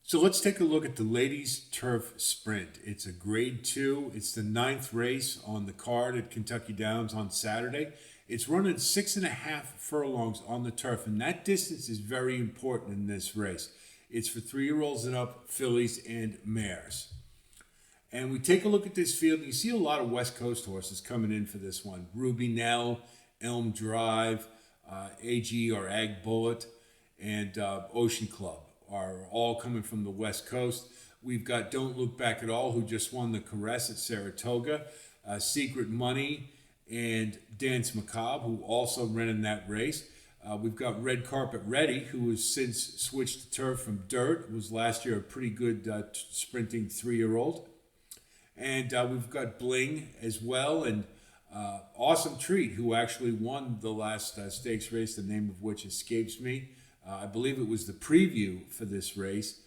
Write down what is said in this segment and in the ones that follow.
So let's take a look at the ladies turf sprint. It's a grade 2. It's the ninth race on the card at Kentucky Downs on Saturday. It's running 6.5 furlongs on the turf, and that distance is very important in this race. It's for 3-year-olds and up, fillies and mares. And we take a look at this field, and you see a lot of West Coast horses coming in for this one. Ruby Nell, Elm Drive, AG or Ag Bullet, and Ocean Club are all coming from the West Coast. We've got Don't Look Back at All, who just won the Caress at Saratoga, Secret Money, and Dance Macabre, who also ran in that race. We've got Red Carpet Ready, who has since switched to turf from dirt, was last year a pretty good sprinting 3-year-old. And we've got Bling as well, and Awesome Treat, who actually won the last stakes race, the name of which escapes me. I believe it was the preview for this race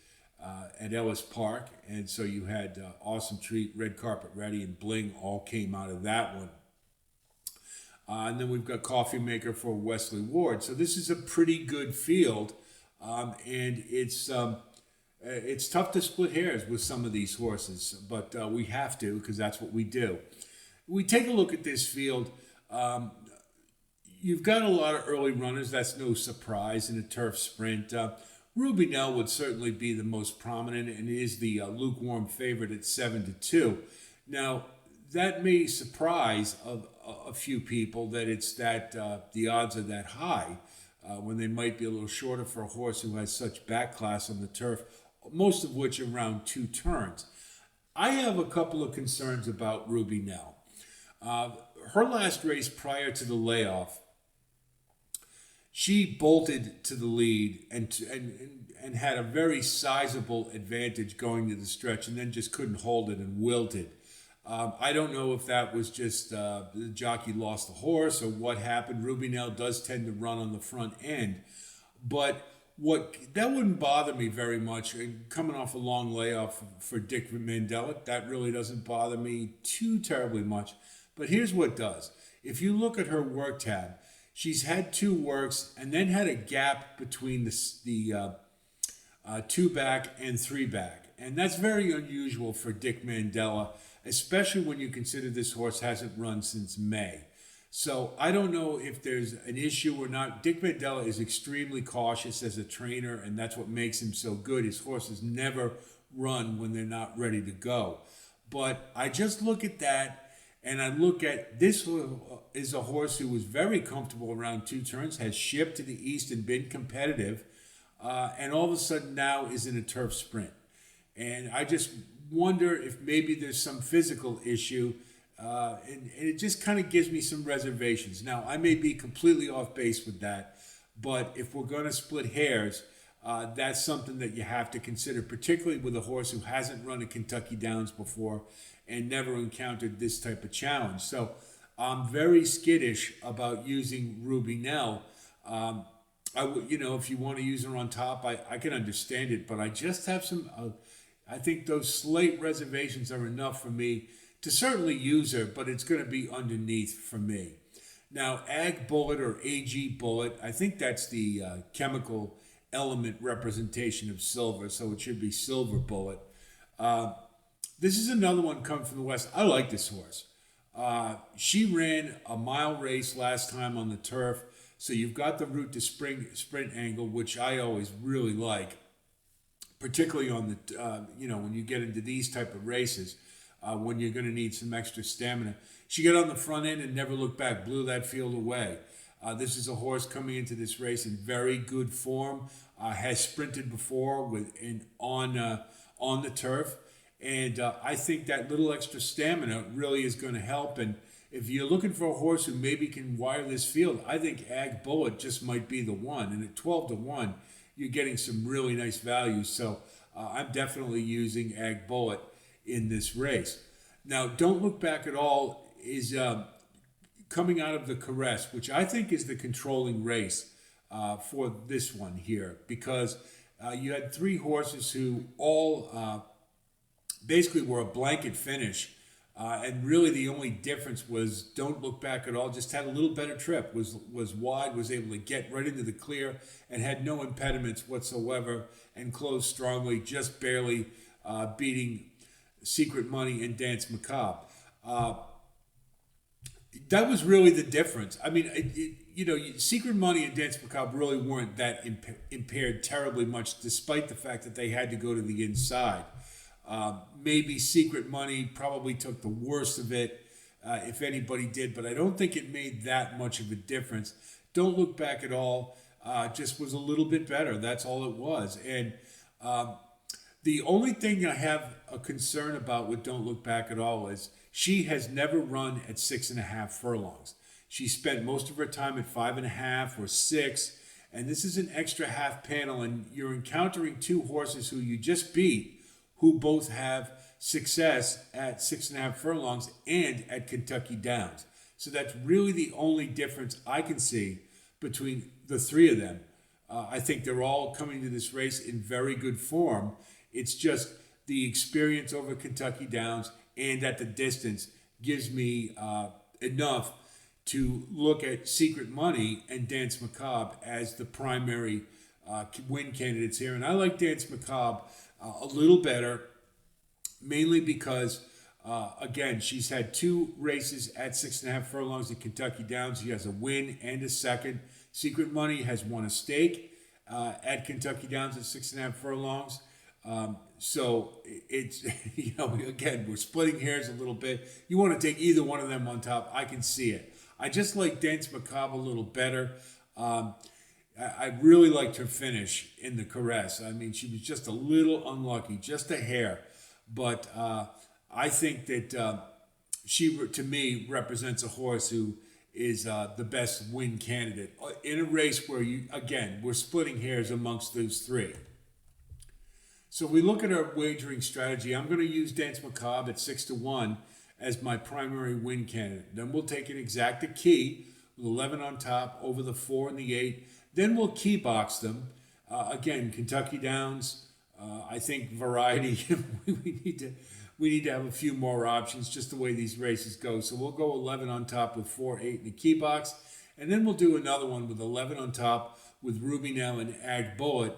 at Ellis Park. And so you had Awesome Treat, Red Carpet Ready, and Bling all came out of that one. And then we've got Coffee Maker for Wesley Ward. So this is a pretty good field. And it's tough to split hairs with some of these horses, but we have to because that's what we do. We take a look at this field. You've got a lot of early runners. That's no surprise in a turf sprint. Ruby Nell would certainly be the most prominent and is the lukewarm favorite at 7-2. Now, that may surprise a few people that it's that the odds are that high when they might be a little shorter for a horse who has such back class on the turf, most of which are around 2 turns. I have a couple of concerns about Ruby Nell. Her last race prior to the layoff, she bolted to the lead and had a very sizable advantage going to the stretch and then just couldn't hold it and wilted. I don't know if that was just the jockey lost the horse or what happened. Ruby Nell does tend to run on the front end. But that wouldn't bother me very much. And coming off a long layoff for Dick Mandela, that really doesn't bother me too terribly much. But here's what does. If you look at her work tab, she's had 2 works and then had a gap between the 2 back and 3 back. And that's very unusual for Dick Mandela, especially when you consider this horse hasn't run since May. So I don't know if there's an issue or not. Dick Mandela is extremely cautious as a trainer, and that's what makes him so good. His horses never run when they're not ready to go. But I just look at that, and I look at this is a horse who was very comfortable around 2 turns, has shipped to the east and been competitive, and all of a sudden now is in a turf sprint. And I just wonder if maybe there's some physical issue, and it just kind of gives me some reservations. Now, I may be completely off base with that, but if we're going to split hairs, that's something that you have to consider, particularly with a horse who hasn't run at Kentucky Downs before and never encountered this type of challenge. So I'm very skittish about using Ruby Nell. If you want to use her on top, I can understand it, but I just have some, I think those slight reservations are enough for me to certainly use her, but it's going to be underneath for me. Now, Ag Bullet or AG Bullet, I think that's the chemical element representation of silver, so it should be Silver Bullet. This is another one coming from the West. I like this horse. She ran a mile race last time on the turf, so you've got the route to sprint angle, which I always really like, particularly on the, when you get into these type of races, when you're going to need some extra stamina. She got on the front end and never looked back, blew that field away. This is a horse coming into this race in very good form, has sprinted before on the turf. And I think that little extra stamina really is going to help. And if you're looking for a horse who maybe can wire this field, I think Ag Bullet just might be the one. And at 12-1, you're getting some really nice value. So I'm definitely using Ag Bullet in this race. Now, Don't Look Back at All is coming out of the Caress, which I think is the controlling race for this one here, because you had 3 horses who all basically were a blanket finish And really, the only difference was Don't Look Back at All. Just had a little better trip. Was wide. Was able to get right into the clear and had no impediments whatsoever and closed strongly, just barely beating Secret Money and Dance Macabre. That was really the difference. I mean, Secret Money and Dance Macabre really weren't that impaired terribly much, despite the fact that they had to go to the inside. Maybe Secret Money probably took the worst of it, if anybody did, but I don't think it made that much of a difference. Don't Look Back at All just was a little bit better. That's all it was. And the only thing I have a concern about with Don't Look Back at All is she has never run at 6.5 furlongs. She spent most of her time at 5.5 or 6, and this is an extra half panel, and you're encountering two horses who you just beat, who both have success at 6.5 furlongs and at Kentucky Downs. So that's really the only difference I can see between the three of them. I think they're all coming to this race in very good form. It's just the experience over Kentucky Downs and at the distance gives me enough to look at Secret Money and Dance Macabre as the primary win candidates here. And I like Dance Macabre a little better, mainly because, again, she's had 2 races at 6.5 furlongs at Kentucky Downs. She has a win and a second. Secret Money has won a stake at Kentucky Downs at 6.5 furlongs. So it's, again, we're splitting hairs a little bit. You want to take either one of them on top. I can see it. I just like Dance Macabre a little better. I really liked her finish in the Caress. I mean, she was just a little unlucky, just a hair. But I think that she, to me, represents a horse who is the best win candidate in a race where, we're splitting hairs amongst those 3. So we look at our wagering strategy. I'm going to use Dance Macabre at 6-1 as my primary win candidate. Then we'll take an exacta key with 11 on top over the 4 and the 8. Then we'll key box them. Again, Kentucky Downs. I think variety. we need to have a few more options, just the way these races go. So we'll go 11 on top with 4, 8 in the key box, and then we'll do another one with 11 on top with Ruby Now and Ag Bullet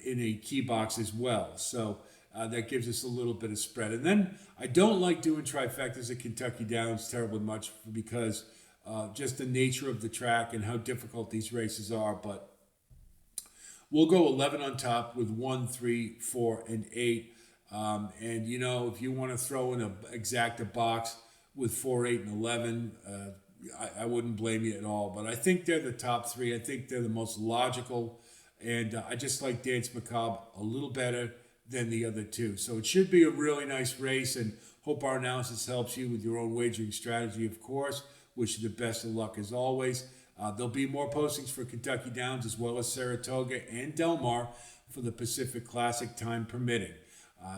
in a key box as well. So that gives us a little bit of spread. And then I don't like doing trifectas at Kentucky Downs terribly much because just the nature of the track and how difficult these races are. But we'll go 11 on top with 1, 3, 4, and 8. And, if you want to throw in an exacta box with 4, 8, and 11, I wouldn't blame you at all. But I think they're the top 3. I think they're the most logical. And I just like Dance Macabre a little better than the other 2. So it should be a really nice race, and hope our analysis helps you with your own wagering strategy, of course. Wish you the best of luck as always. There'll be more postings for Kentucky Downs as well as Saratoga and Del Mar for the Pacific Classic, time permitting.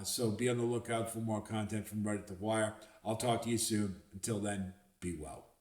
So be on the lookout for more content from Right at the Wire. I'll talk to you soon. Until then, be well.